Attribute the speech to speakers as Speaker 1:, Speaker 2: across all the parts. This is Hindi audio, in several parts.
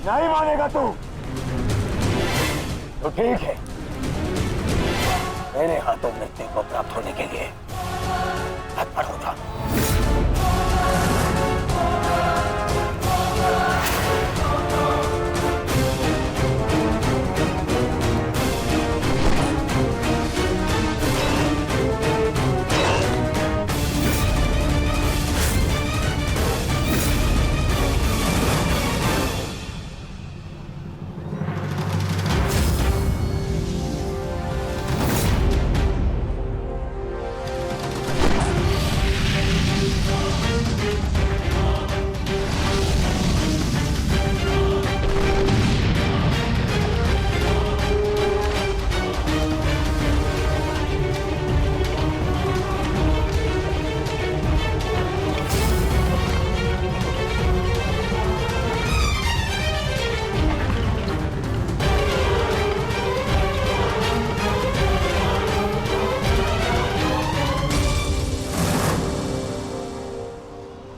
Speaker 1: नहीं मानेगा तू तो ठीक है। मेरे हाथों मृत्यु को प्राप्त होने के लिए तत्पर हो जा।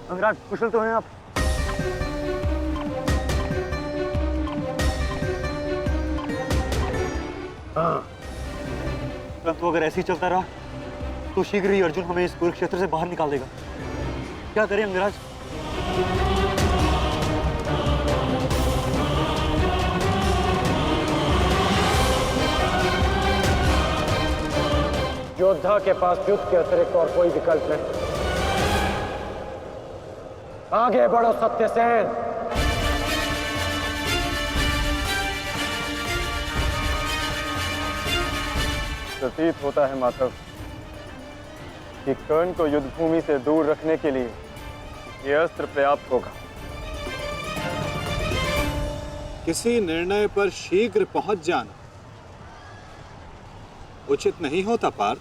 Speaker 1: अंगराज, कुशल तो हैं आप? हाँ। परंतु अगर ऐसे ही चलता रहा तो शीघ्र ही अर्जुन हमें इस कुरुक्षेत्र से बाहर निकाल देगा। क्या करें अंगराज?
Speaker 2: योद्धा के पास युद्ध के अतिरिक्त और कोई विकल्प नहीं। आगे बढ़ो सत्यसेन।
Speaker 3: प्रतीत होता है माधव कि कर्ण को युद्ध भूमि से दूर रखने के लिए यह अस्त्र पर्याप्त होगा।
Speaker 4: किसी निर्णय पर शीघ्र पहुंच जाना उचित नहीं होता पार्थ।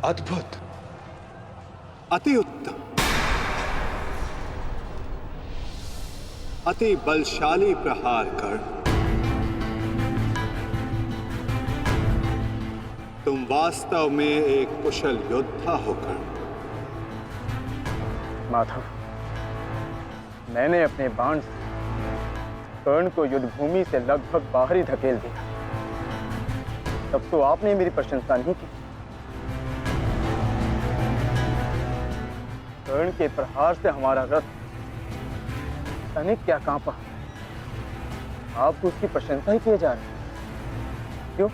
Speaker 5: अद्भुत,
Speaker 4: अति उत्तम, अति बलशाली प्रहार कर्ण। तुम वास्तव में एक कुशल योद्धा हो कर्ण।
Speaker 3: माधव, मैंने अपने बाण से कर्ण को युद्ध भूमि से लगभग बाहर ही धकेल दिया। तब तो आपने मेरी प्रशंसा नहीं की। कर्ण के प्रहार से हमारा रथ तनिक क्या कांपा। आप उसकी प्रशंसा ही किए जा रहे हैं, क्यों?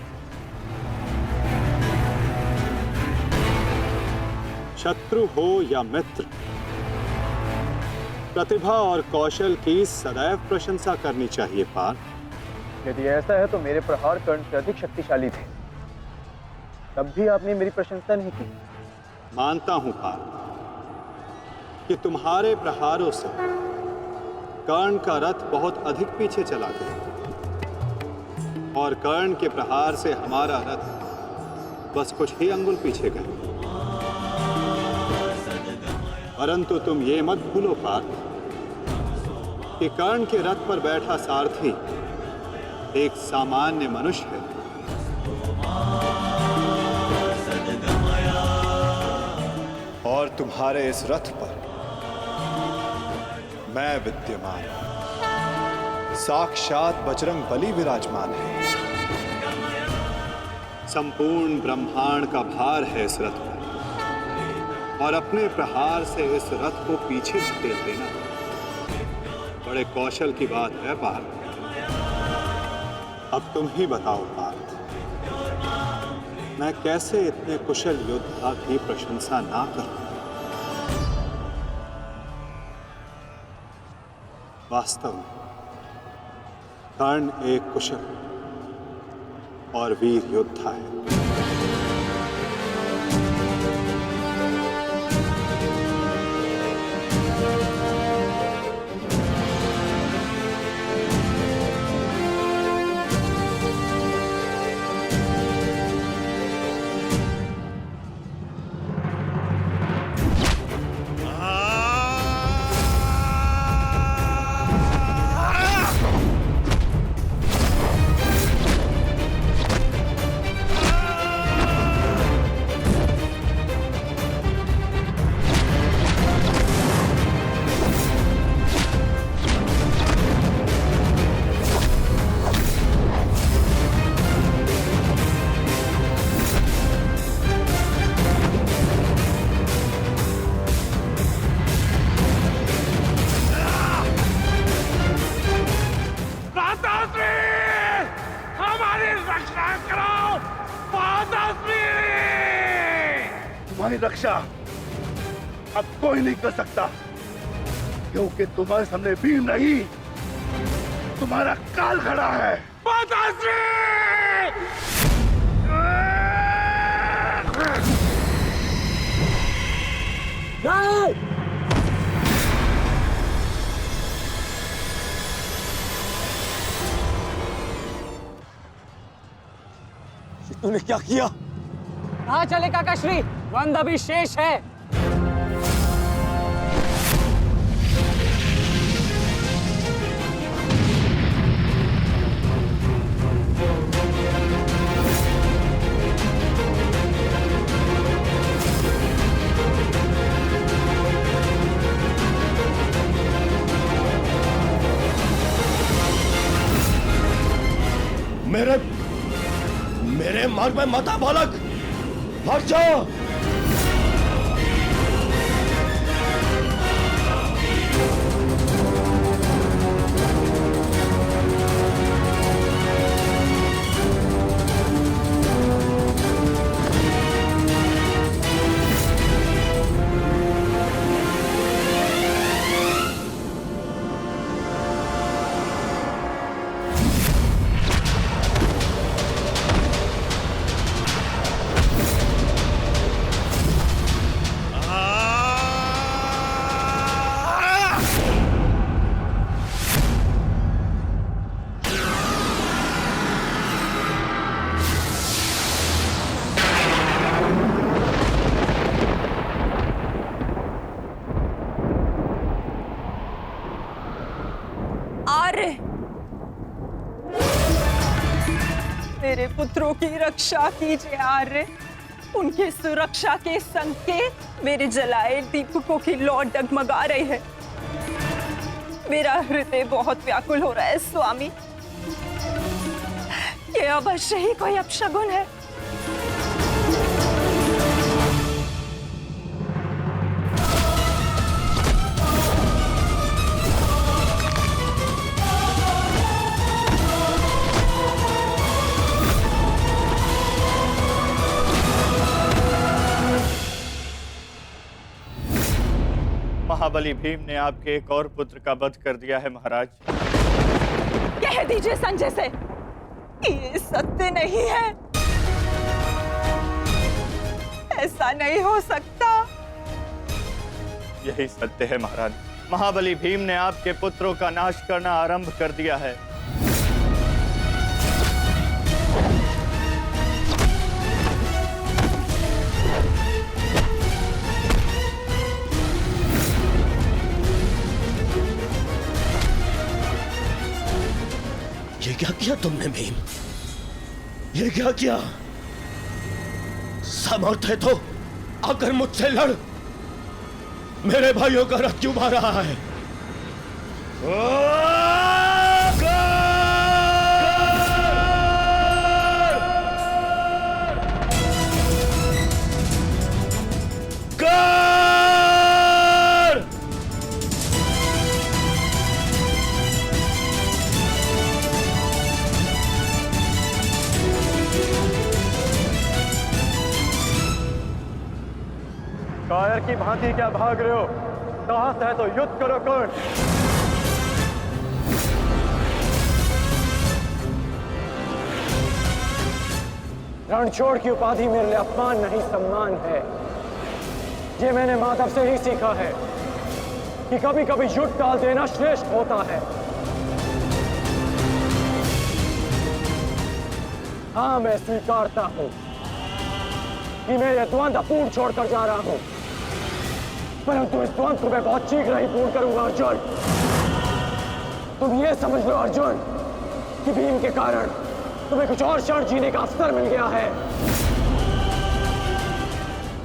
Speaker 4: शत्रु हो या मित्र, प्रतिभा और कौशल की सदैव प्रशंसा करनी चाहिए पार्थ।
Speaker 3: यदि ऐसा है तो मेरे प्रहार कर्ण से अधिक शक्तिशाली थे, तब भी आपने मेरी प्रशंसा नहीं की।
Speaker 4: मानता हूं पार्थ कि तुम्हारे प्रहारों से कर्ण का रथ बहुत अधिक पीछे चला गया और कर्ण के प्रहार से हमारा रथ बस कुछ ही अंगुल पीछे गया। परंतु तुम ये मत भूलो पार्थ कि कर्ण के रथ पर बैठा सारथी एक सामान्य मनुष्य है।
Speaker 5: और तुम्हारे इस रथ पर मैं विद्यमान, साक्षात बजरंग बली विराजमान है।
Speaker 4: संपूर्ण ब्रह्मांड का भार है इस रथ पर और अपने प्रहार से इस रथ को पीछे धकेल देना बड़े कौशल की बात है पार्थ। अब तुम ही बताओ पार्थ, मैं कैसे इतने कुशल योद्धा की प्रशंसा ना करूं? वास्तव में कर्ण एक कुशल और वीर योद्धा है।
Speaker 6: तुम्हारी रक्षा अब कोई नहीं कर सकता, क्योंकि तुम्हारे सामने वीर नहीं, तुम्हारा काल खड़ा है।
Speaker 2: नहीं!
Speaker 1: तूने क्या किया?
Speaker 2: कहाँ चले काकाश्री? द्वंद अभी शेष है।
Speaker 6: मेरे मार्ग में मत आ बालक, हट जाओ।
Speaker 7: मेरे पुत्रों की रक्षा कीजिए आर्य। उनकी सुरक्षा के संकेत मेरे जलाए दीपकों की लौ डगमगा रही है। मेरा हृदय बहुत व्याकुल हो रहा है स्वामी। ये अवश्य ही कोई अपशगुन है।
Speaker 3: महाबली भीम ने आपके एक और पुत्र का वध कर दिया है महाराज।
Speaker 7: कह दीजिए संजय से, ये सत्य नहीं है। ऐसा नहीं हो सकता।
Speaker 3: यही सत्य है महाराज। महाबली भीम ने आपके पुत्रों का नाश करना आरंभ कर दिया है।
Speaker 6: ये क्या किया तुमने भीम? ये क्या किया? समर्थ है तो आकर मुझसे लड़। मेरे भाइयों का रथ क्यों भा रहा है?
Speaker 3: की भांति क्या भाग रहे हो? साहस है तो युद्ध करो कर्ण। रणछोड़ की उपाधि मेरे लिए अपमान नहीं सम्मान है। ये मैंने माधव से ही सीखा है कि कभी कभी युद्ध टाल देना श्रेष्ठ होता है। हाँ, मैं स्वीकारता हूं कि मैं यह द्वंद्व अपूर्ण छोड़कर जा रहा हूं, परंतु इस द्वंद्व को मैं बहुत शीघ्र ही पूर्ण करूंगा अर्जुन। तुम ये समझ लो अर्जुन कि भीम के कारण तुम्हें कुछ और क्षण जीने का अवसर मिल गया है।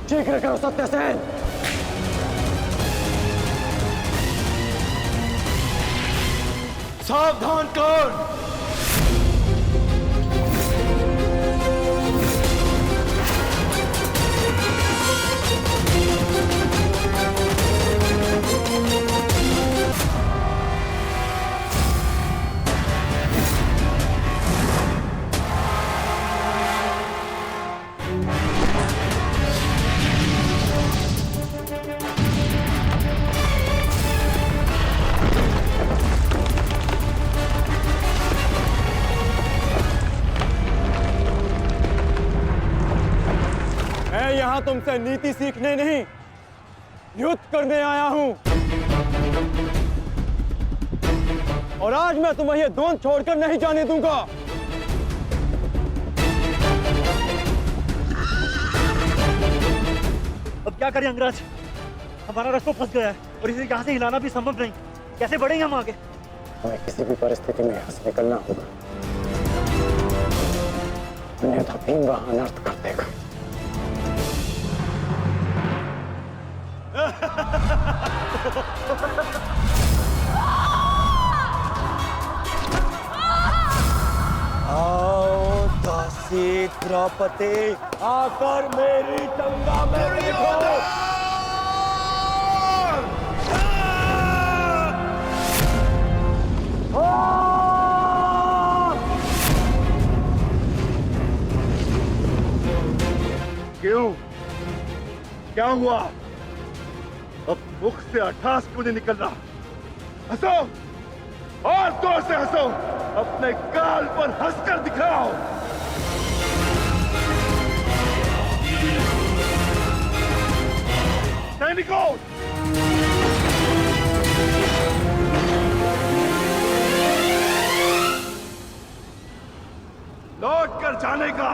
Speaker 3: शीघ्र करो सत्यसेन।
Speaker 5: सावधान कर्ण।
Speaker 3: यहां तुमसे नीति सीखने नहीं, युद्ध करने आया हूं। और आज मैं तुम्हें यह द्वंद्व छोड़कर नहीं जाने दूंगा।
Speaker 1: अब क्या करें अंगराज? हमारा रास्ता फंस गया है और इसे यहाँ से हिलाना भी संभव नहीं। कैसे बढ़ेंगे हम आगे?
Speaker 3: हमें किसी भी परिस्थिति में यहाँ से निकलना होगा, अन्यथा भीम वहां अनर्थ कर देगा।
Speaker 5: आओ दासी द्रौपदी, आकर मेरी टंगा में बैठो।
Speaker 6: क्यों? क्या हुआ? अब मुख से अट्ठास क्यों नहीं निकल रहा? हंसो और जोर से हंसो, अपने गाल पर हंसकर दिखाओ। सैनिकों, लौट कर जाने का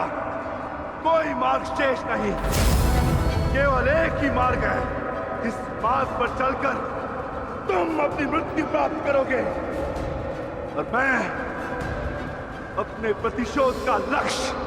Speaker 6: कोई मार्ग शेष नहीं, केवल एक ही मार्ग है। इस मार्ग पर चलकर तुम अपनी मृत्यु प्राप्त करोगे और मैं अपने प्रतिशोध का लक्ष्य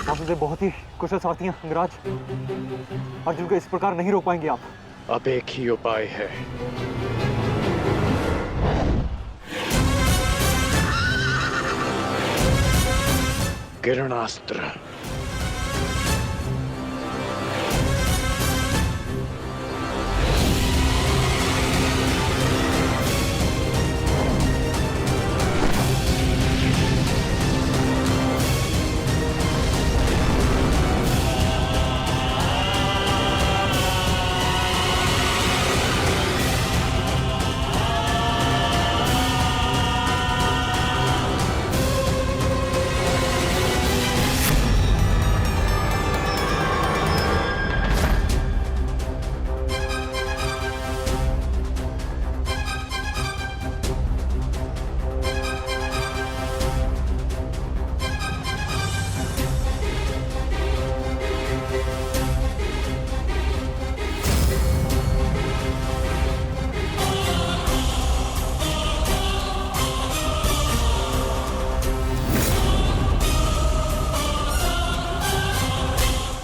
Speaker 1: आप मुझे बहुत ही कुशल सारथी हैं अंगराज। अर्जुन को इस प्रकार नहीं रोक पाएंगे आप।
Speaker 5: अब एक ही उपाय है। किरणास्त्र।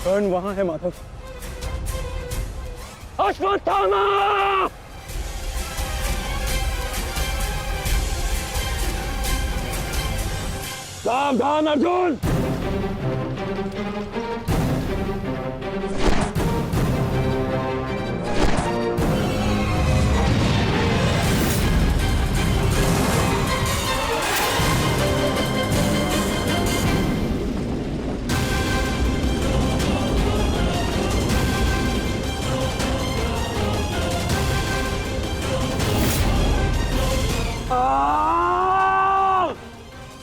Speaker 3: कर्ण वहां है माधव, अश्वत्थामा! सावधान अर्जुन!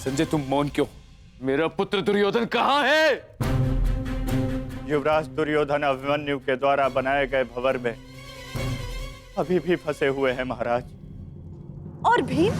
Speaker 8: संजय तुम मौन क्यों? मेरा पुत्र दुर्योधन कहाँ है?
Speaker 4: युवराज दुर्योधन अभिमन्यु के द्वारा बनाए गए भंवर में अभी भी फंसे हुए हैं महाराज।
Speaker 7: और भीम?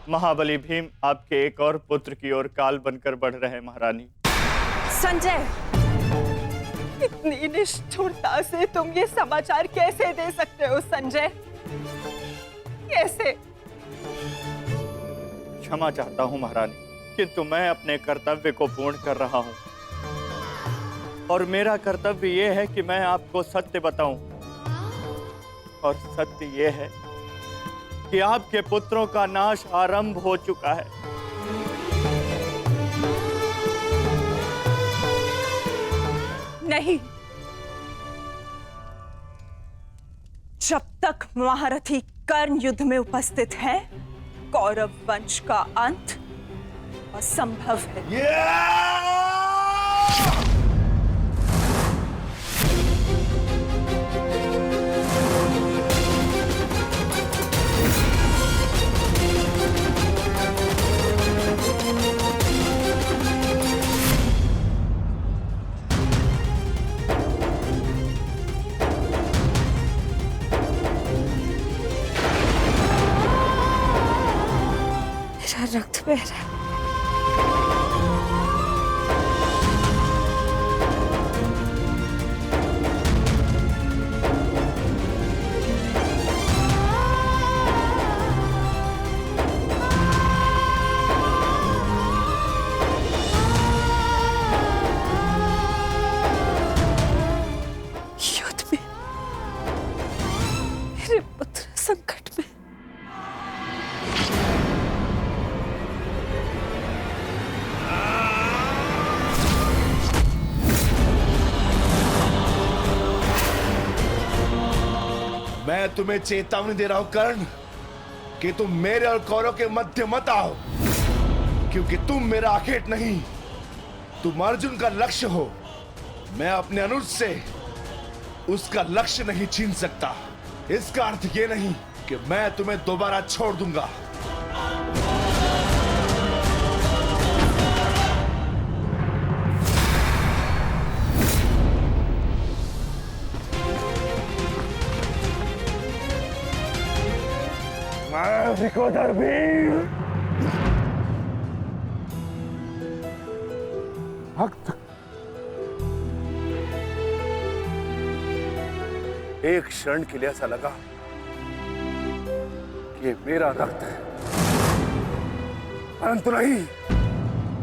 Speaker 4: महाबली भीम आपके एक और पुत्र की ओर काल बनकर बढ़ रहे हैं महारानी।
Speaker 7: संजय, इतनी निष्ठुरता से तुम ये समाचार कैसे दे सकते हो संजय? कैसे?
Speaker 4: क्षमा चाहता हूं महारानी, किंतु मैं अपने कर्तव्य को पूर्ण कर रहा हूं और मेरा कर्तव्य यह है कि मैं आपको सत्य बताऊं। और सत्य यह है कि आपके पुत्रों का नाश आरंभ हो चुका है।
Speaker 7: नहीं, जब तक महारथी कर्ण युद्ध में उपस्थित है, कौरव वंश का अंत असंभव है। मेरा रक्त बह रहा है। युद्ध में मेरे पुत्र संकट में।
Speaker 6: मैं तुम्हें चेतावनी दे रहा हूं कर्ण कि तुम मेरे और कौरव के मध्य मत आओ, क्योंकि तुम मेरा आखेट नहीं, तुम अर्जुन का लक्ष्य हो। मैं अपने अनुज से उसका लक्ष्य नहीं छीन सकता। इसका अर्थ ये नहीं कि मैं तुम्हें दोबारा छोड़ दूंगा।
Speaker 3: विकोधर भीम,
Speaker 6: भक्त, एक क्षण के लिए ऐसा लगा कि ये मेरा रक्त है, परंतु नहीं,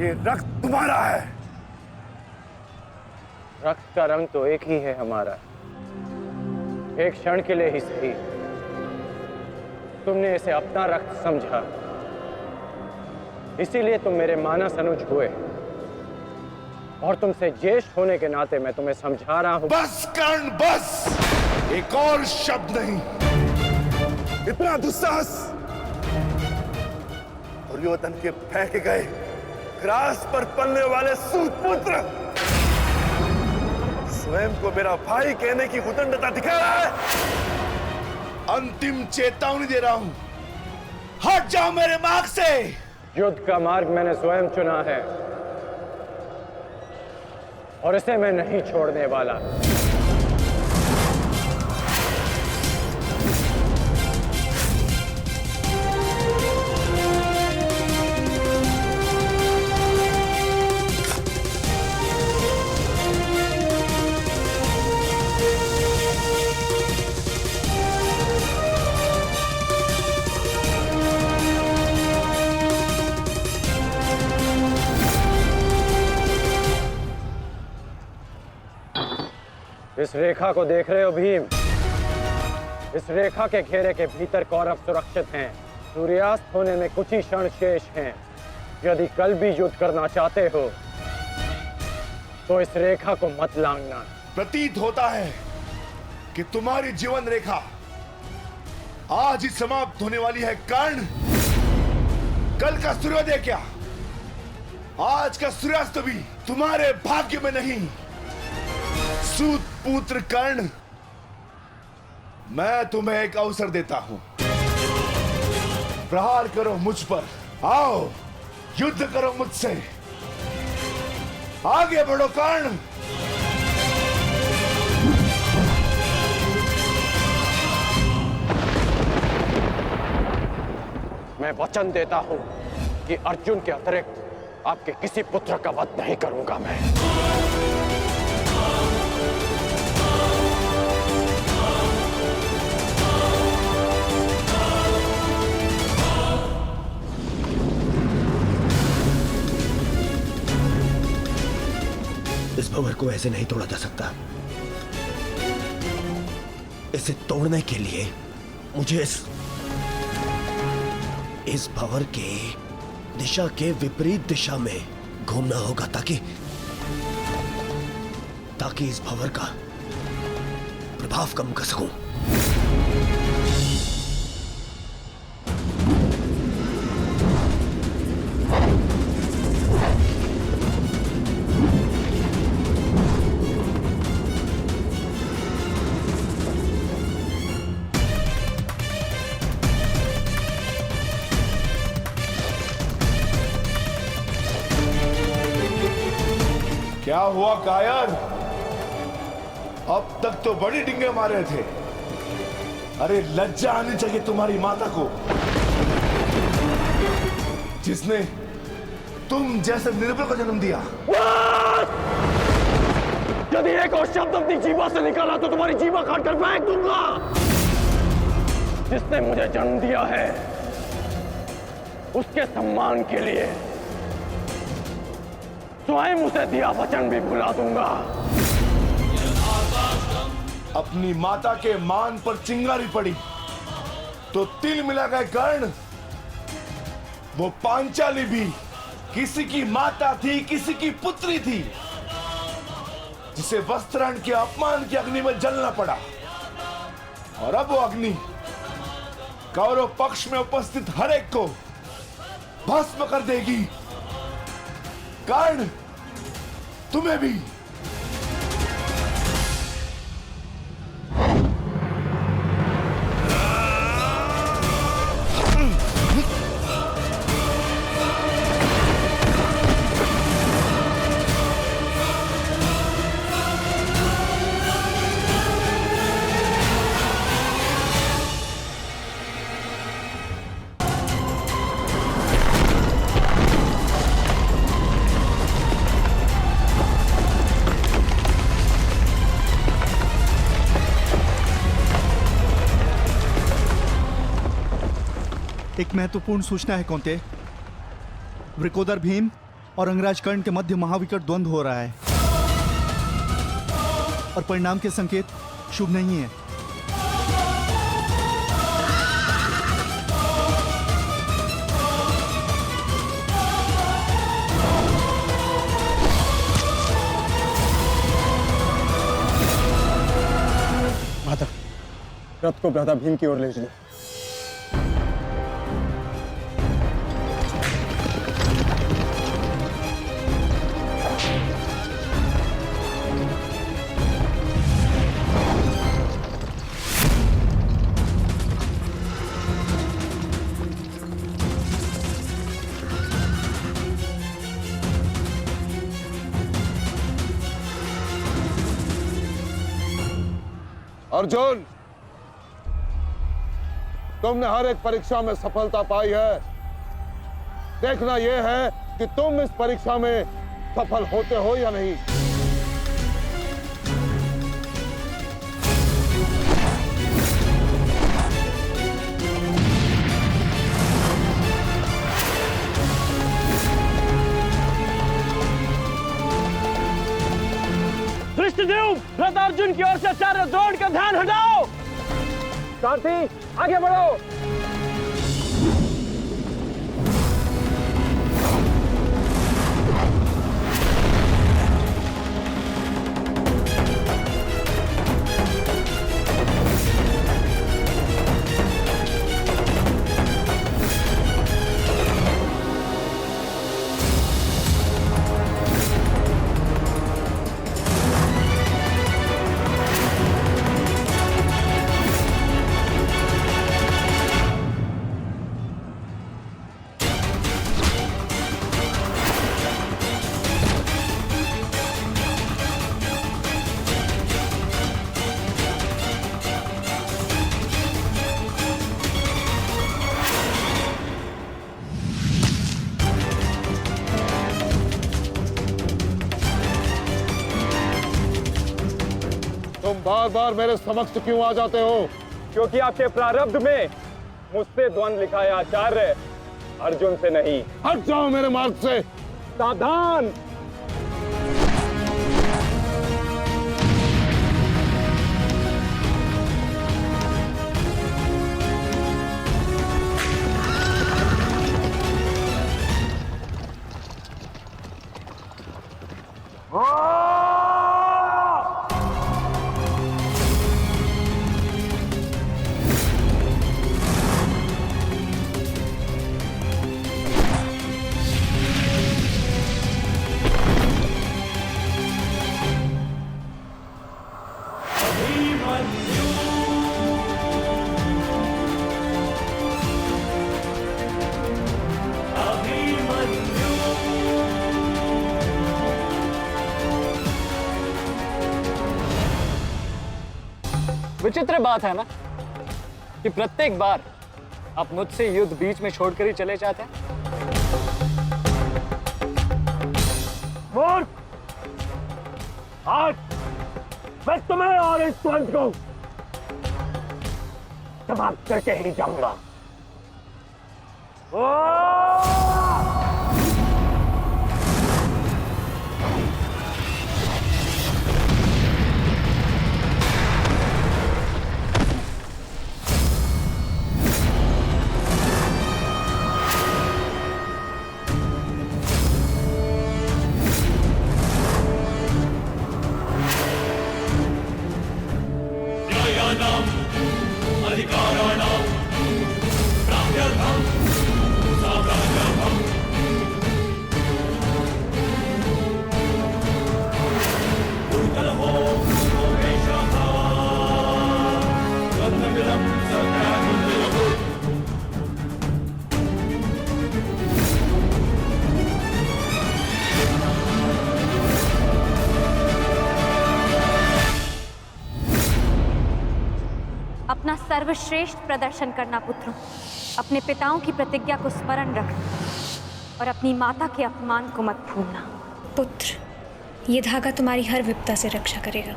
Speaker 6: ये रक्त तुम्हारा है।
Speaker 3: रक्त का रंग तो एक ही है हमारा, एक क्षण के लिए ही सही। तुमने इसे अपना रक्त समझा, इसीलिए तुम मेरे मानस अनुज हुए, और तुमसे ज्येष्ठ होने के नाते मैं तुम्हें समझा रहा हूं।
Speaker 6: बस कर्ण बस, एक और शब्द नहीं। इतना दुस्साहस दुर्योधन के फेंके गए ग्रास पर पलने वाले सूतपुत्र स्वयं को मेरा भाई कहने की उदंडता दिखा रहा है। अंतिम चेतावनी दे रहा हूं, हट जाओ मेरे मार्ग से।
Speaker 3: युद्ध का मार्ग मैंने स्वयं चुना है और इसे मैं नहीं छोड़ने वाला। इस रेखा को देख रहे हो भीम? इस रेखा के घेरे के भीतर कौरव सुरक्षित हैं। सूर्यास्त होने में कुछ ही क्षण शेष हैं। यदि कल भी युद्ध करना चाहते हो तो इस रेखा को मत लांघना।
Speaker 6: प्रतीत होता है कि तुम्हारी जीवन रेखा आज ही समाप्त होने वाली है कर्ण। कल का सूर्योदय क्या, आज का सूर्यास्त भी तुम्हारे भाग्य में नहीं। सूत पुत्र कर्ण, मैं तुम्हें एक अवसर देता हूं। प्रहार करो मुझ पर, आओ युद्ध करो मुझसे। आगे बढ़ो कर्ण।
Speaker 3: मैं वचन देता हूं कि अर्जुन के अतिरिक्त आपके किसी पुत्र का वध नहीं करूंगा मैं।
Speaker 9: इस भंवर को ऐसे नहीं तोड़ा जा सकता। इसे तोड़ने के लिए मुझे इस भंवर के दिशा के विपरीत दिशा में घूमना होगा ताकि इस भंवर का प्रभाव कम कर सकूं।
Speaker 6: क्या हुआ कायर? अब तक तो बड़ी डिंगे मारे थे। अरे लज्जा आनी चाहिए तुम्हारी माता को, जिसने तुम जैसे निर्बल को जन्म दिया।
Speaker 3: यदि एक और शब्द अपनी जीवा से निकाला तो तुम्हारी जीवा काटकर फेंक दूंगा। जिसने मुझे जन्म दिया है उसके सम्मान के लिए स्वयं उसे दिया वचन भी भुला दूंगा।
Speaker 6: अपनी माता के मान पर चिंगारी पड़ी तो तिल मिला गए कर्ण। वो पांचाली भी किसी की माता थी, किसी की पुत्री थी, जिसे वस्त्राण के अपमान की अग्नि में जलना पड़ा। और अब वो अग्नि कौरव पक्ष में उपस्थित हर एक को भस्म कर देगी। कर्ण, तुम्हें भी।
Speaker 10: एक महत्वपूर्ण सूचना है कौंते। वृकोदर भीम और अंगराज कर्ण के मध्य महाविकट द्वंद्व हो रहा है और परिणाम के संकेत शुभ नहीं है।
Speaker 3: माता, रथ को भ्राता भीम की ओर ले चलो।
Speaker 11: अर्जुन, तुमने हर एक परीक्षा में सफलता पाई है। देखना यह है कि तुम इस परीक्षा में सफल होते हो या नहीं।
Speaker 3: धृष्टद्युम्न, रथ अर्जुन की ओर से आचार्य द्रोण का ध्यान हटाओ। सारथी आगे बढ़ो। तुम बार बार मेरे समक्ष क्यों आ जाते हो?
Speaker 11: क्योंकि आपके प्रारब्ध में मुझसे द्वंद लिखा है आचार्य, अर्जुन से नहीं। हट जाओ मेरे मार्ग से।
Speaker 3: सावधान।
Speaker 2: विचित्र बात है ना कि प्रत्येक बार आप मुझसे युद्ध बीच में छोड़कर ही चले जाते हैं।
Speaker 3: मूर्ख! आज मैं तुम्हें और इस द्वंद को समाप्त करके ही जाऊंगा।
Speaker 12: अपना सर्वश्रेष्ठ प्रदर्शन करना पुत्रों, अपने पिताओं की प्रतिज्ञा को स्मरण रखना और अपनी माता के अपमान को मत भूलना।
Speaker 13: पुत्र, ये धागा तुम्हारी हर विपदा से रक्षा करेगा।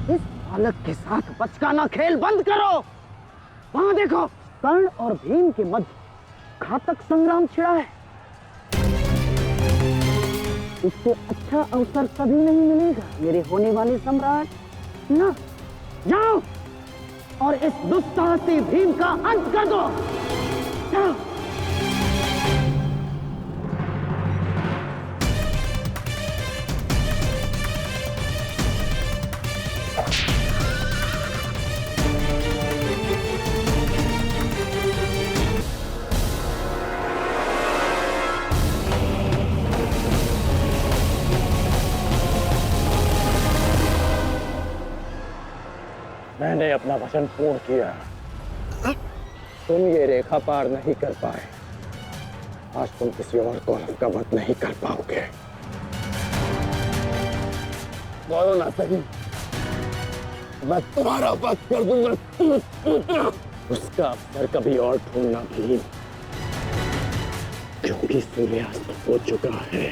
Speaker 2: इस बालक के साथ बचकाना खेल बंद करो। वहां देखो, कर्ण और भीम के मध्य घातक संग्राम छिड़ा है। इससे अच्छा अवसर कभी नहीं मिलेगा मेरे होने वाले सम्राट। ना, जाओ और इस दुस्साहसी भीम का अंत कर दो। जाओ।
Speaker 3: मैंने अपना वचन पूर्ण किया। तुम ये रेखा पार नहीं कर पाए, आज तुम किसी और कौरव का वध नहीं कर पाओगे। बोलो ना सही, मैं तुम्हारा वध कर दूंगा। उसका अवसर कभी और ढूंढना भी, क्योंकि सूर्यास्त हो चुका है।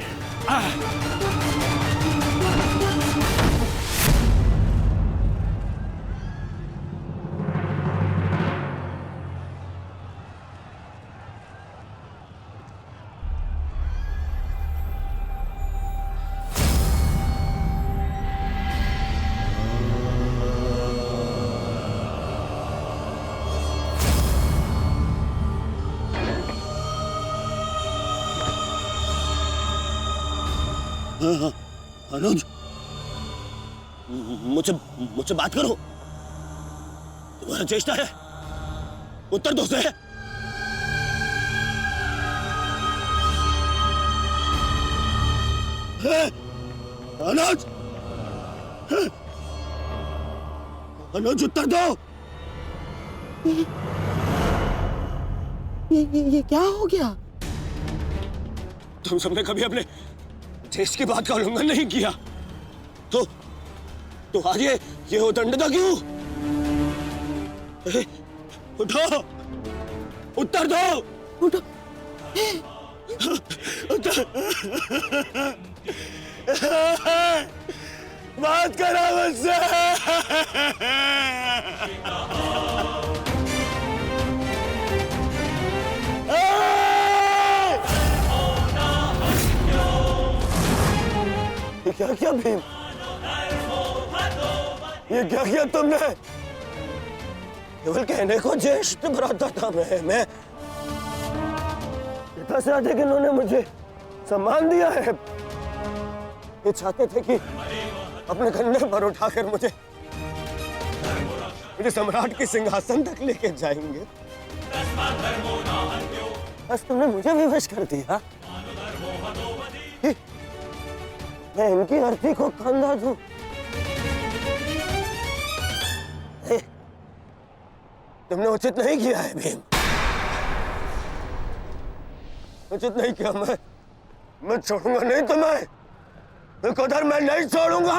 Speaker 9: अनुज, मुझसे बात करो। तुम्हारा चेष्टा है, उत्तर दो से। अनुज, अनुज उत्तर दो। ये क्या हो गया? तुम सबने कभी अपने देश की बात का उल्लंघन नहीं किया, तो आज ये उदंडता क्यों? उठो, उत्तर दो। उठो, उत्तर। बात करो मुझसे। क्या क्या भीम, ये क्या किया तुमने? केवल कहने को ज्येष्ठ भ्राता था मैं पिता से अधिक इन्होंने मुझे सम्मान दिया है। ये चाहते थे कि अपने कंधे पर उठाकर मुझे सम्राट के सिंहासन तक लेके जाएंगे। बस तुमने मुझे विवश कर दिया। मैं इनकी अर्थी को कंधा दूं। तुमने उचित नहीं किया है भीम, उचित नहीं किया। मैं छोड़ूंगा नहीं तुम्हें, उधर मैं नहीं छोड़ूंगा।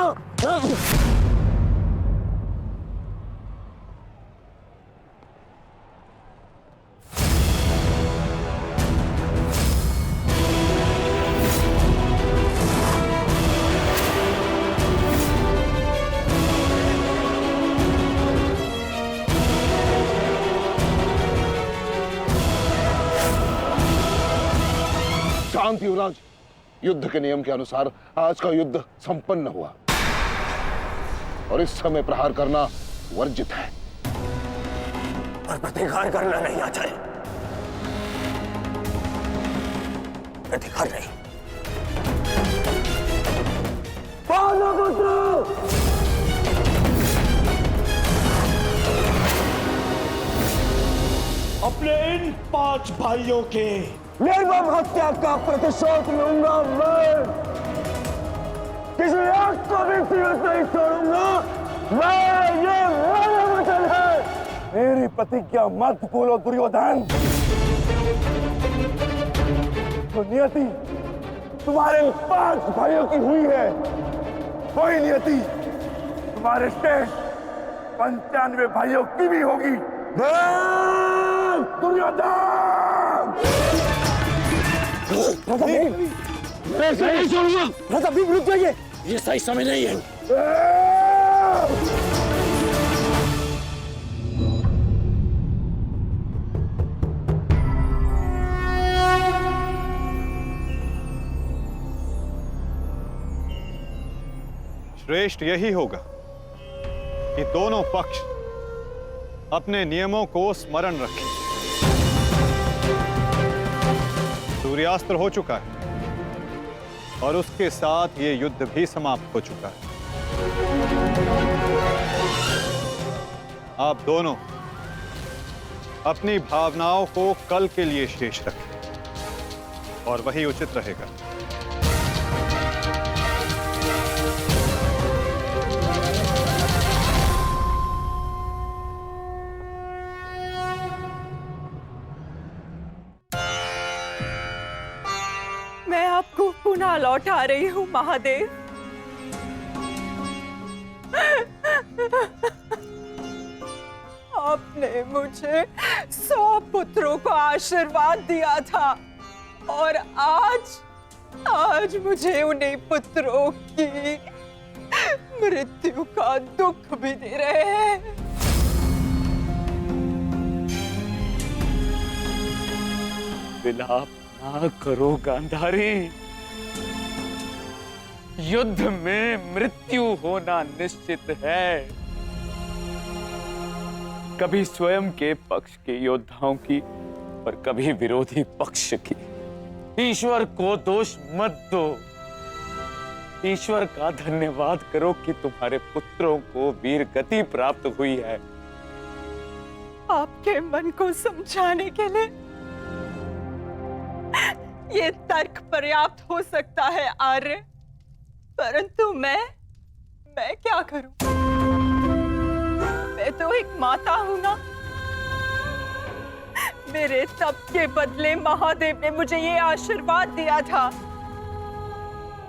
Speaker 11: शांत युवराज, युद्ध के नियम के अनुसार आज का युद्ध संपन्न हुआ और इस समय प्रहार करना वर्जित है।
Speaker 9: और प्रतिकार करना नहीं आता है। प्रतिकार नहीं।
Speaker 6: अपने इन 5 भाइयों के
Speaker 3: निर्मम हत्या का प्रतिशोध लूंगा मैं। किसी एक को भी जीवित नहीं छोड़ूंगा मैं। ये मेरा वचन है।
Speaker 6: मेरी प्रतिज्ञा मत भूलो दुर्योधन। तो नियति तुम्हारे 5 भाइयों की हुई है, वही नियति तुम्हारे शेष 95 भाइयों की भी होगी। दुर्योधन!
Speaker 9: मैं ऐसा नहीं छोड़ूंगा।
Speaker 3: राजा भीम रुक जाइए,
Speaker 9: ये सही समय नहीं है।
Speaker 5: श्रेष्ठ यही होगा कि दोनों पक्ष अपने नियमों को स्मरण रखें। सूर्यास्त्र हो चुका है और उसके साथ ये युद्ध भी समाप्त हो चुका है। आप दोनों अपनी भावनाओं को कल के लिए शेष रखें और वही उचित रहेगा।
Speaker 7: लौटा रही हूँ महादेव। आपने मुझे 100 पुत्रों को आशीर्वाद दिया था और आज मुझे उन्हीं पुत्रों की मृत्यु का दुख भी दे रहे हैं।
Speaker 8: विलाप ना करो गांधारी। युद्ध में मृत्यु होना निश्चित है। कभी स्वयं के पक्ष के योद्धाओं की और कभी विरोधी पक्ष की। ईश्वर को दोष मत दो। ईश्वर का धन्यवाद करो कि तुम्हारे पुत्रों को वीर गति प्राप्त हुई है।
Speaker 7: आपके मन को समझाने के लिए ये तर्क पर्याप्त हो सकता है आर्य, परंतु मैं क्या करूं? मैं तो एक माता हूं ना। मेरे तप के बदले महादेव ने मुझे ये आशीर्वाद दिया था,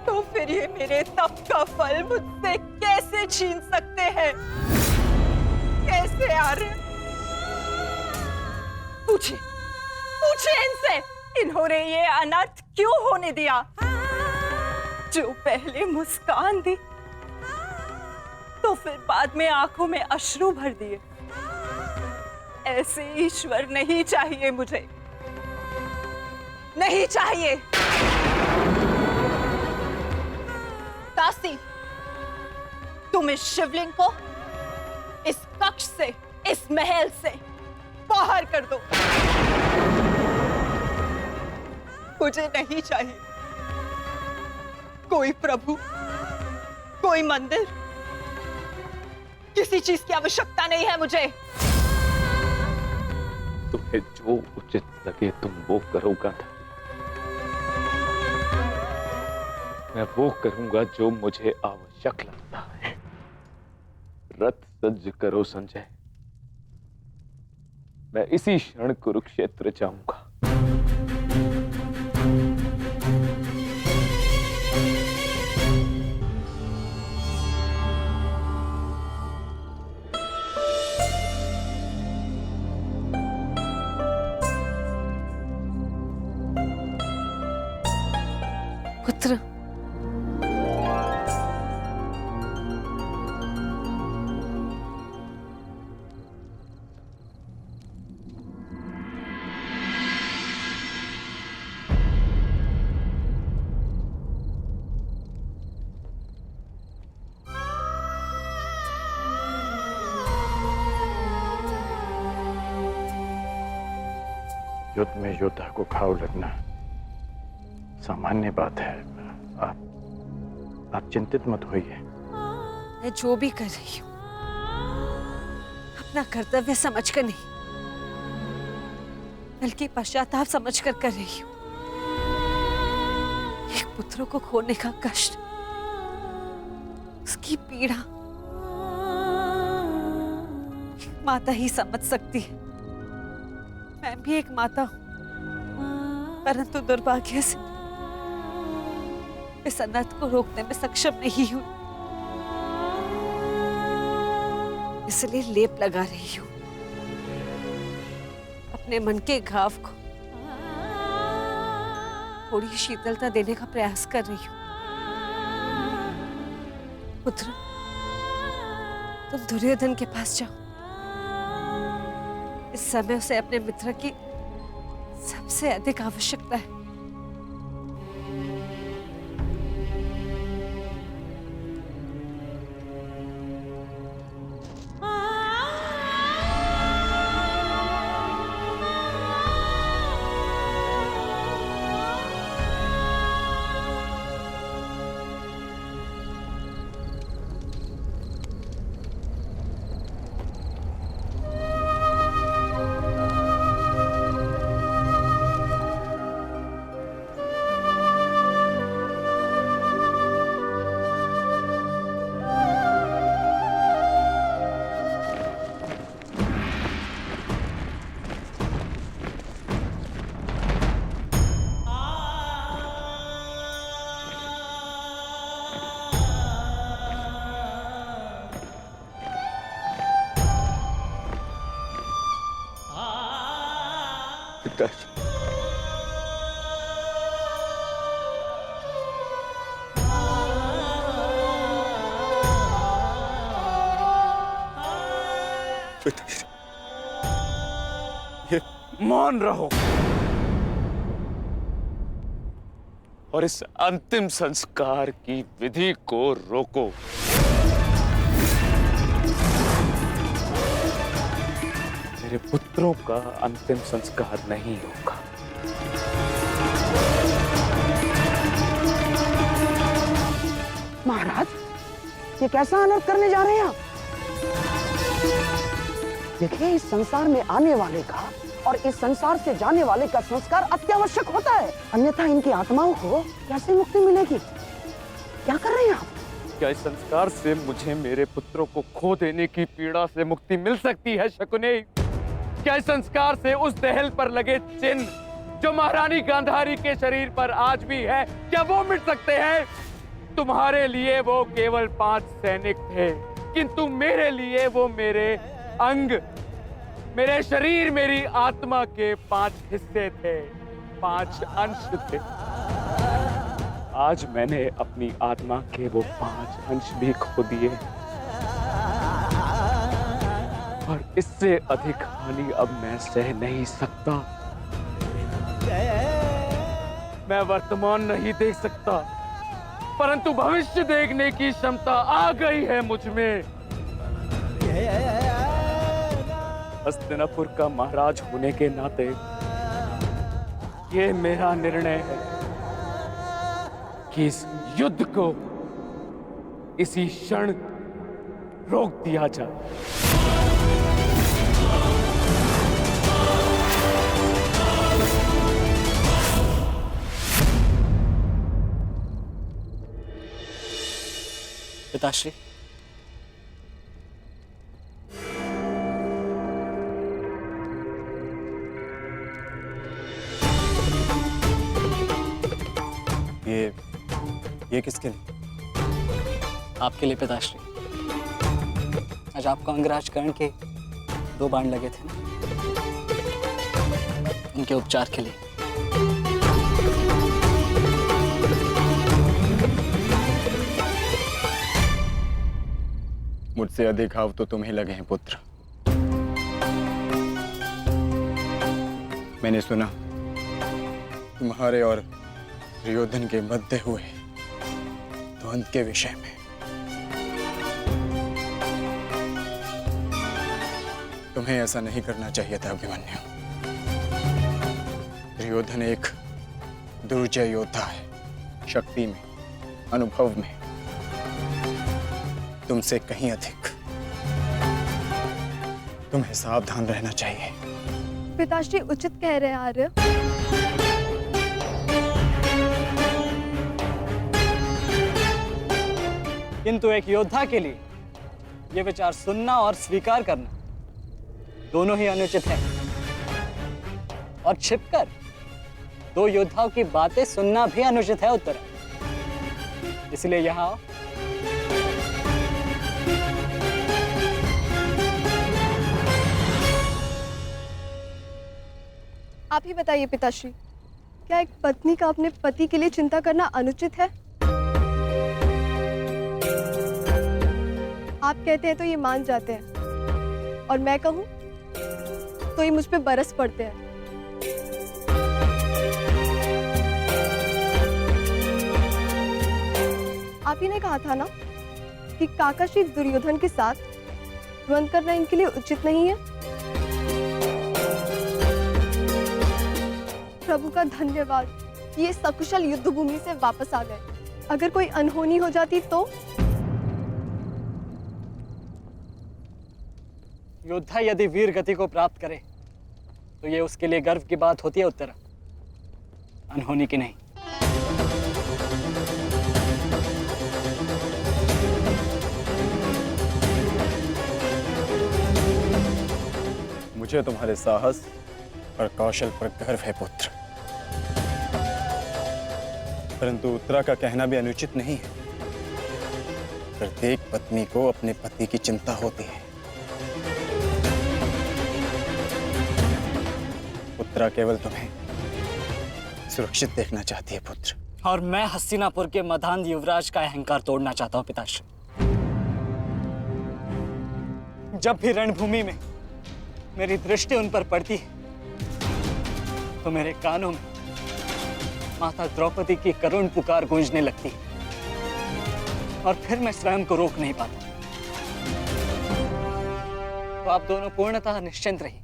Speaker 7: तो फिर ये मेरे तप का फल मुझसे कैसे छीन सकते हैं? कैसे आर्य? पूछिए इनसे, इन्होंने ये अनर्थ क्यों होने दिया? जो पहले मुस्कान दी तो फिर बाद में आंखों में अश्रु भर दिए। ऐसे ईश्वर नहीं चाहिए मुझे, नहीं चाहिए। दासी, तुम इस शिवलिंग को इस कक्ष से, इस महल से बाहर कर दो। मुझे नहीं चाहिए कोई प्रभु, कोई मंदिर, किसी चीज की आवश्यकता नहीं है मुझे।
Speaker 8: तुम्हें जो उचित लगे तुम वो करो गांधारी। मैं वो करूंगा जो मुझे आवश्यक लगता है। रथ सज्ज करो संजय। मैं इसी क्षण कुरुक्षेत्र जाऊंगा।
Speaker 7: पुत्र,
Speaker 4: युद्ध में योद्धा को घाव लगना सामान्य बात है। आप चिंतित मत होइए।
Speaker 7: मैं जो भी कर रही हूँ अपना कर्तव्य समझकर नहीं, बल्कि पश्चाताप समझकर कर रही हूँ। एक पुत्र को खोने का कष्ट, उसकी पीड़ा एक माता ही समझ सकती है। मैं भी एक माता हूं, परंतु दुर्भाग्य से इस अनर्थ को रोकने में सक्षम नहीं हूं। इसलिए लेप लगा रही हूं अपने मन के घाव को, थोड़ी शीतलता देने का प्रयास कर रही हूं। पुत्र, तुम दुर्योधन के पास जाओ। इस समय उसे अपने मित्र की सबसे अधिक आवश्यकता है।
Speaker 8: पिताश्री। पिताश्री, ये मान रहो और इस अंतिम संस्कार की विधि को रोको। मेरे पुत्रों का अंतिम संस्कार नहीं होगा।
Speaker 2: महाराज, ये कैसा अनर्थ करने जा रहे हैं आप? देखिए, इस संसार में आने वाले का और इस संसार से जाने वाले का संस्कार अत्यावश्यक होता है, अन्यथा इनकी आत्माओं को कैसे मुक्ति मिलेगी? क्या कर रहे हैं आप?
Speaker 8: क्या इस संस्कार से मुझे मेरे पुत्रों को खो देने की पीड़ा से मुक्ति मिल सकती है शकुनी? क्या इस संस्कार से उस दहल पर लगे चिन्ह जो महारानी गांधारी के शरीर पर आज भी है, क्या वो मिट सकते हैं? तुम्हारे लिए वो केवल 5 सैनिक थे, किंतु मेरे लिए वो मेरे अंग, मेरे शरीर, मेरी आत्मा के 5 हिस्से थे, 5 अंश थे। आज मैंने अपनी आत्मा के वो 5 अंश भी खो दिए और इससे अधिक हानि अब मैं सह नहीं सकता। मैं वर्तमान नहीं देख सकता, परंतु भविष्य देखने की क्षमता आ गई है मुझ में। हस्तिनापुर का महाराज होने के नाते ये मेरा निर्णय है कि इस युद्ध को इसी क्षण रोक दिया जाए।
Speaker 14: पिताश्री,
Speaker 15: ये किसके लिए?
Speaker 14: आपके लिए पिताश्री। आज आपको अंगराज कर्ण के 2 बाण लगे थे ना, उनके उपचार के लिए।
Speaker 15: मुझसे अधिक घाव तो तुम्हें लगे हैं पुत्र। मैंने सुना तुम्हारे और दुर्योधन के मध्य हुए द्वंद्व के विषय में। तुम्हें ऐसा नहीं करना चाहिए था अभिमन्यु। दुर्योधन एक दुर्जय योद्धा है, शक्ति में, अनुभव में तुमसे कहीं अधिक। तुम्हें सावधान रहना चाहिए।
Speaker 16: पिताश्री उचित कह रहे हैं आर्य।
Speaker 14: किंतु एक योद्धा के लिए ये विचार सुनना और स्वीकार करना दोनों ही अनुचित है। और छिपकर 2 योद्धाओं की बातें सुनना भी अनुचित है उत्तरा। इसलिए यहाँ आओ।
Speaker 16: आप ही बताइए पिताश्री, क्या एक पत्नी का अपने पति के लिए चिंता करना अनुचित है? आप कहते हैं तो ये मान जाते हैं, और मैं कहूं तो ये मुझ पे बरस पड़ते हैं। आप ही ने कहा था ना कि काकाश्री दुर्योधन के साथ द्वंद्व करना इनके लिए उचित नहीं है। प्रभु का धन्यवाद, ये सकुशल युद्ध भूमि से वापस आ गए। अगर कोई अनहोनी हो जाती तो?
Speaker 14: योद्धा यदि वीर गति को प्राप्त करे तो ये उसके लिए गर्व की बात होती है उत्तरा, अनहोनी की नहीं।
Speaker 15: मुझे तुम्हारे साहस और कौशल पर गर्व है पुत्र, परंतु उत्तरा का कहना भी अनुचित नहीं है। प्रत्येक पत्नी को अपने पति की चिंता होती है। सुमित्रा केवल तुम्हें सुरक्षित देखना चाहती है पुत्र।
Speaker 14: और मैं हस्तिनापुर के मधान युवराज का अहंकार तोड़ना चाहता हूं पिताश्री। जब भी रणभूमि में मेरी दृष्टि उन पर पड़ती है तो मेरे कानों में माता द्रौपदी की करुण पुकार गूंजने लगती है और फिर मैं स्वयं को रोक नहीं पाता। तो आप दोनों पूर्णतः निश्चिंत रहिए।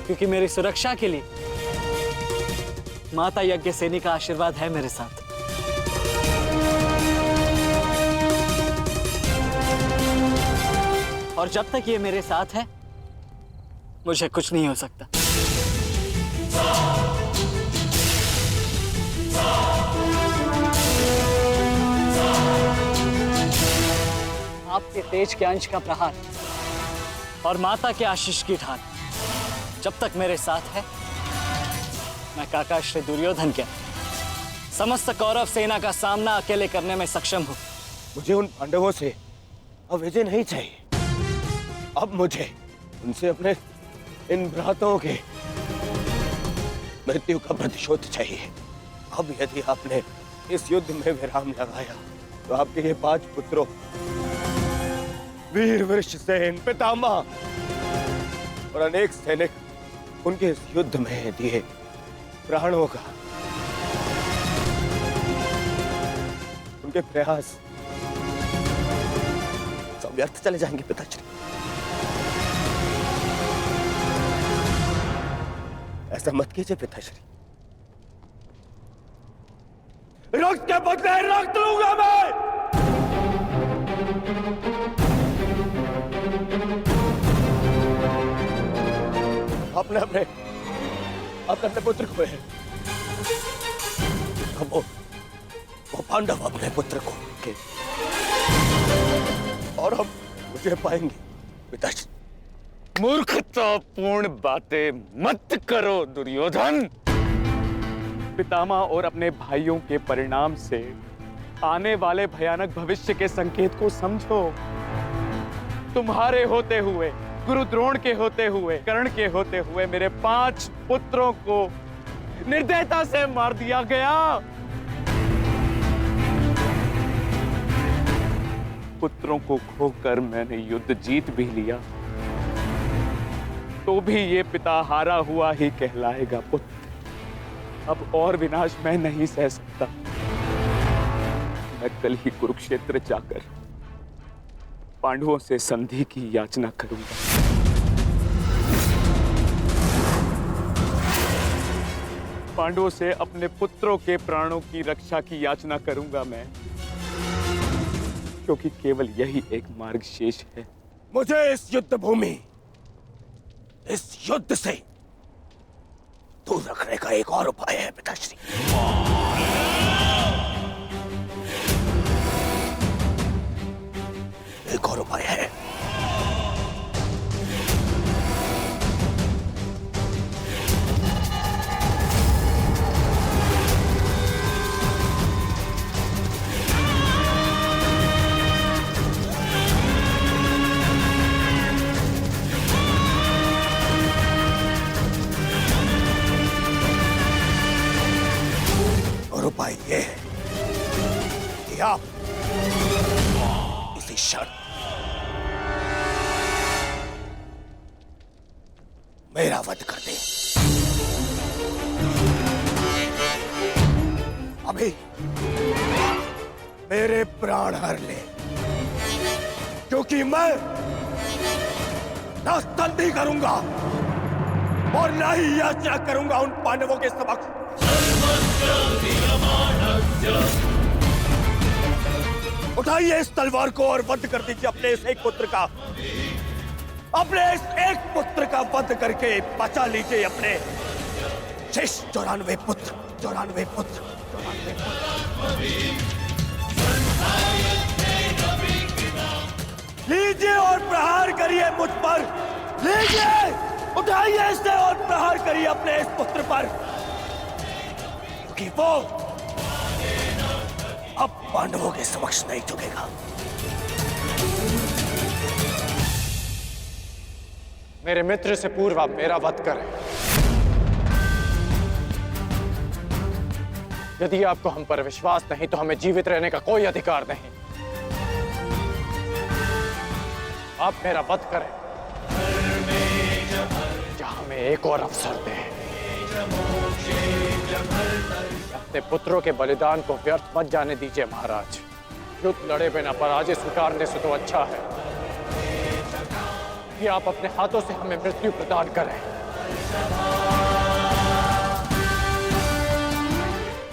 Speaker 14: क्योंकि मेरी सुरक्षा के लिए माता यज्ञसेनी का आशीर्वाद है मेरे साथ। और जब तक ये मेरे साथ है मुझे कुछ नहीं हो सकता। आपके तेज के अंश का प्रहार और माता के आशीष की ढाल जब तक मेरे साथ है, मैं काका श्री दुर्योधन के समस्त कौरव सेना का सामना अकेले करने में सक्षम हूं।
Speaker 9: मुझे उन पांडवों से अब विजय नहीं चाहिए। अब मुझे उनसे अपने इन भ्राताओं के मृत्यु का प्रतिशोध चाहिए। अब यदि आपने इस युद्ध में विराम लगाया तो आपके ये 5 पुत्रों वीर वृषसेन, पितामह और अनेक सैनिक उनके इस युद्ध में दिए प्राणों का, उनके प्रयास सब व्यर्थ चले जाएंगे पिताश्री। ऐसा मत कीजिए पिताश्री। रक्त के बदले रक्त लूंगा मैं। अपने अपने अपने पुत्र को है। वो पांडव अपने पुत्र को के और हम मुझे पाएंगे पिताजी।
Speaker 8: मूर्खतापूर्ण बातें मत करो दुर्योधन। पितामह और अपने भाइयों के परिणाम से आने वाले भयानक भविष्य के संकेत को समझो। तुम्हारे होते हुए, गुरु द्रोण के होते हुए, कर्ण के होते हुए मेरे 5 पुत्रों को निर्दयता से मार दिया गया। पुत्रों को खोकर मैंने युद्ध जीत भी लिया तो भी ये पिता हारा हुआ ही कहलाएगा पुत्र। अब और विनाश मैं नहीं सह सकता। मैं कल ही कुरुक्षेत्र जाकर पांडवों से संधि की याचना करूंगा। पांडवों से अपने पुत्रों के प्राणों की रक्षा की याचना करूंगा मैं, क्योंकि केवल यही एक मार्ग शेष है।
Speaker 9: मुझे इस युद्ध भूमि, इस युद्ध से दूर रखने का एक और उपाय है पिताश्री। एक और उपाय है। और उपाय यह है कि आप इसी क्षण मेरा वध कर दे। अभी मेरे प्राण हर ले, क्योंकि मैं न संधि करूंगा और न ही याचना करूंगा उन पांडवों के समक्ष। उठाइए इस तलवार को और वध कर दीजिए अपने इस एक पुत्र का। अपने इस एक पुत्र का वध करके बचा लीजिए अपने शेष 94 पुत्र। 94 पुत्र। लीजिए और प्रहार करिए मुझ पर। लीजिए, उठाइए इसे और प्रहार करिए अपने इस पुत्र पर, क्योंकि वो पांडवों के समक्ष नहीं झुकेगा।
Speaker 15: मेरे मित्र से पूर्व आप मेरा वध करें। यदि आपको हम पर विश्वास नहीं तो हमें जीवित रहने का कोई अधिकार नहीं। आप मेरा वध करें या हमें एक और अवसर दें। अपने पुत्रों के बलिदान को व्यर्थ मत जाने दीजिए महाराज। युद्ध लड़े बिना पराजय स्वीकारने से तो अच्छा है कि आप अपने हाथों से हमें मृत्यु प्रदान करें।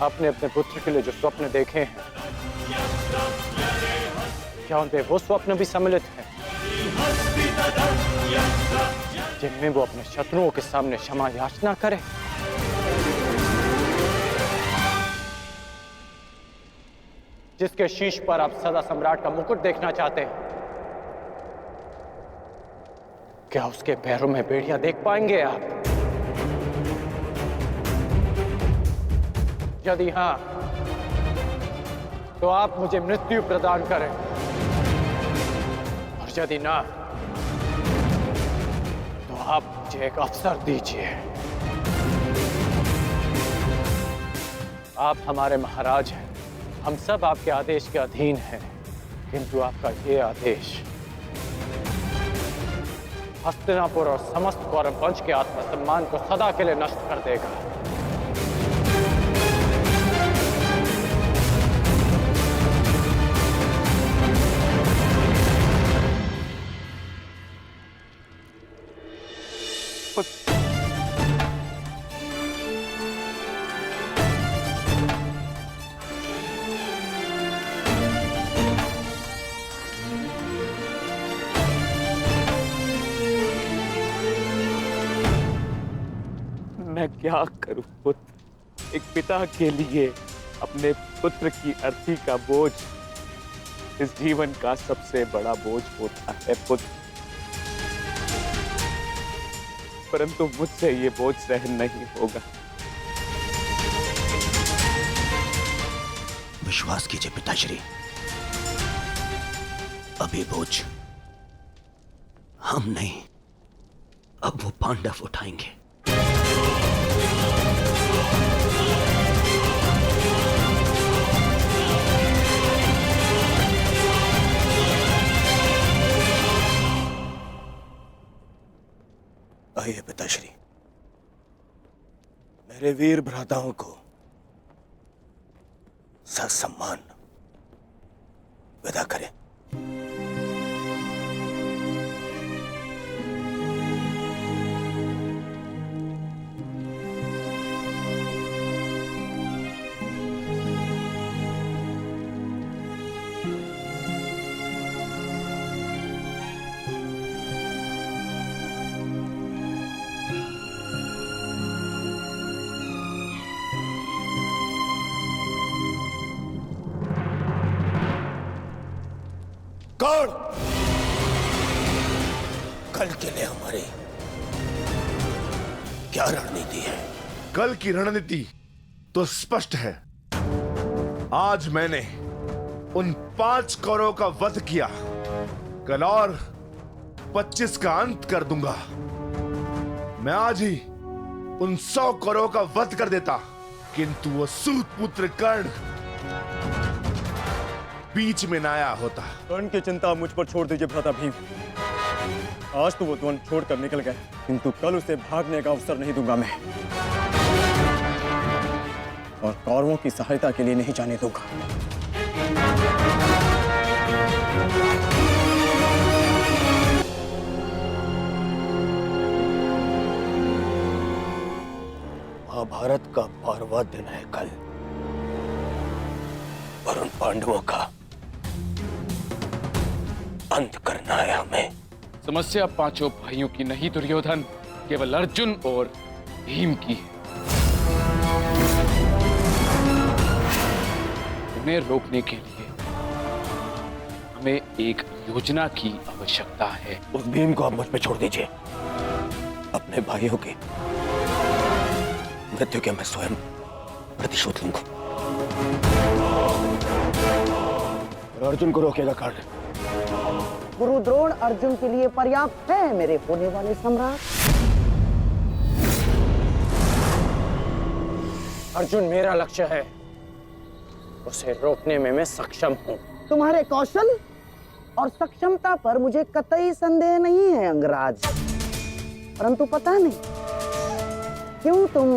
Speaker 15: आपने अपने पुत्र के लिए जो स्वप्न देखे हैं, क्या उनमें वो स्वप्न भी सम्मिलित हैं जिनमें वो अपने शत्रुओं के सामने क्षमा याचना करे? जिसके शीश पर आप सदा सम्राट का मुकुट देखना चाहते हैं, क्या उसके पैरों में बेड़ियां देख पाएंगे आप? यदि हां, तो आप मुझे मृत्यु प्रदान करें, और यदि ना, तो आप मुझे एक अवसर दीजिए। आप हमारे महाराज हैं, हम सब आपके आदेश के अधीन हैं, किंतु आपका ये आदेश हस्तिनापुर और समस्त कौरव वंश के आत्मसम्मान को सदा के लिए नष्ट कर देगा।
Speaker 8: मैं क्या करूं पुत्र? एक पिता के लिए अपने पुत्र की अर्थी का बोझ इस जीवन का सबसे बड़ा बोझ होता है पुत्र, परंतु मुझसे ये बोझ सहन नहीं होगा।
Speaker 9: विश्वास कीजिए पिताश्री, अभी बोझ हम नहीं, अब वो पांडव उठाएंगे। आइए पिताश्री, मेरे वीर भ्राताओं को ससम्मान विदा करें। कौन कल के लिए हमारी क्या रणनीति है?
Speaker 6: कल की रणनीति तो स्पष्ट है। आज मैंने उन 5 कौरवों का वध किया, कल और 25 का अंत कर दूंगा। मैं आज ही उन 100 कौरवों का वध कर देता, किंतु वो सूत पुत्र कर्ण बीच में न आया होता।
Speaker 3: कर्ण की चिंता मुझ पर छोड़ दीजिए भ्राता भीम। आज तो वो द्वंद छोड़कर निकल गए, किंतु कल उसे भागने का अवसर नहीं दूंगा मैं, और कौरवों की सहायता के लिए नहीं जाने दूंगा।
Speaker 9: महाभारत का 12वां दिन है कल, और उन पांडवों का अंत करना है हमें।
Speaker 8: समस्या 5 भाइयों की नहीं दुर्योधन, केवल अर्जुन और भीम की है। उन्हें रोकने के लिए हमें एक योजना की आवश्यकता है।
Speaker 9: उस भीम को आप मुझ पे छोड़ दीजिए। अपने भाइयों की मृत्यु के मैं स्वयं प्रतिशोध लूंगा। और अर्जुन को रोकेगा कर्ण।
Speaker 2: गुरु द्रोण अर्जुन के लिए पर्याप्त है मेरे होने वाले सम्राट।
Speaker 14: अर्जुन मेरा लक्ष्य है, उसे रोकने में मैं सक्षम हूँ।
Speaker 2: तुम्हारे कौशल और सक्षमता पर मुझे कतई संदेह नहीं है अंगराज, परंतु पता नहीं क्यों तुम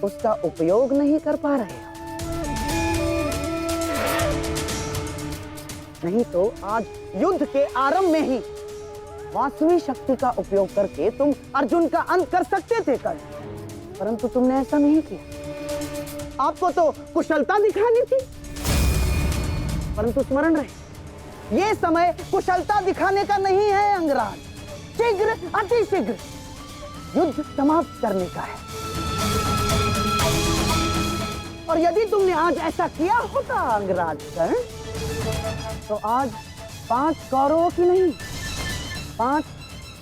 Speaker 2: उसका उपयोग नहीं कर पा रहे हो। नहीं तो आज युद्ध के आरंभ में ही वास्तविक शक्ति का उपयोग करके तुम अर्जुन का अंत कर सकते थे कल, परंतु तुमने ऐसा नहीं किया। आपको तो कुशलता दिखानी थी, परंतु स्मरण रहे ये समय कुशलता दिखाने का नहीं है अंगराज, शीघ्र अतिशीघ्र युद्ध समाप्त करने का है। और यदि तुमने आज ऐसा किया होता अंगराज कर्ण, तो आज 5 कौरवों की नहीं 5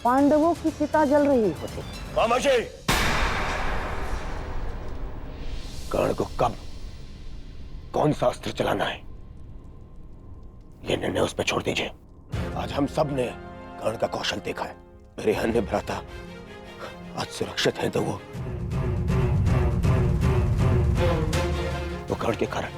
Speaker 2: पांडवों की चिता जल रही होती।
Speaker 9: खामोशी! कर्ण को कब कौन सा अस्त्र चलाना है ये निर्णय उस पर छोड़ दीजिए। आज हम सब ने कर्ण का कौशल देखा है। मेरे अन्य भ्राता आज सुरक्षित हैं तो वो कर्ण के कारण